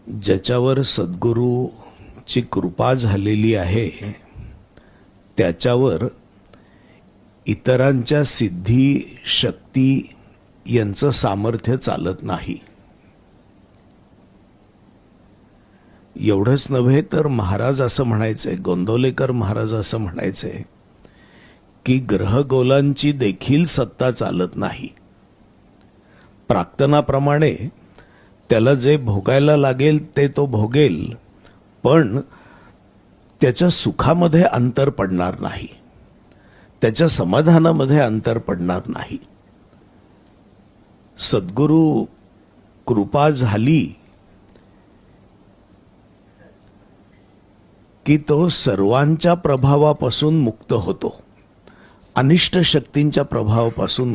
ज्याच्यावर सद्गुरूची कृपा झालेली आहे त्याच्यावर इतरांच्या सिद्धी शक्ती यांचं सामर्थ्य चालत नाही. एवढंच नव्हे तर महाराज असं म्हणायचे, गोंदवलेकर महाराज असं म्हणायचे की ग्रहगोलांची देखील सत्ता चालत नाही. प्राक्तनाप्रमाणे त्याला जे भोगायला लागेल ते तो भोगेल, पण त्याच्या सुखामध्ये अंतर पडणार नाही, त्याच्या समाधानामध्ये अंतर पडणार नाही. सद्गुरू कृपा झाली की तो सर्वांच्या प्रभावापासून मुक्त होतो, अनिष्ट शक्तींच्या प्रभावापासून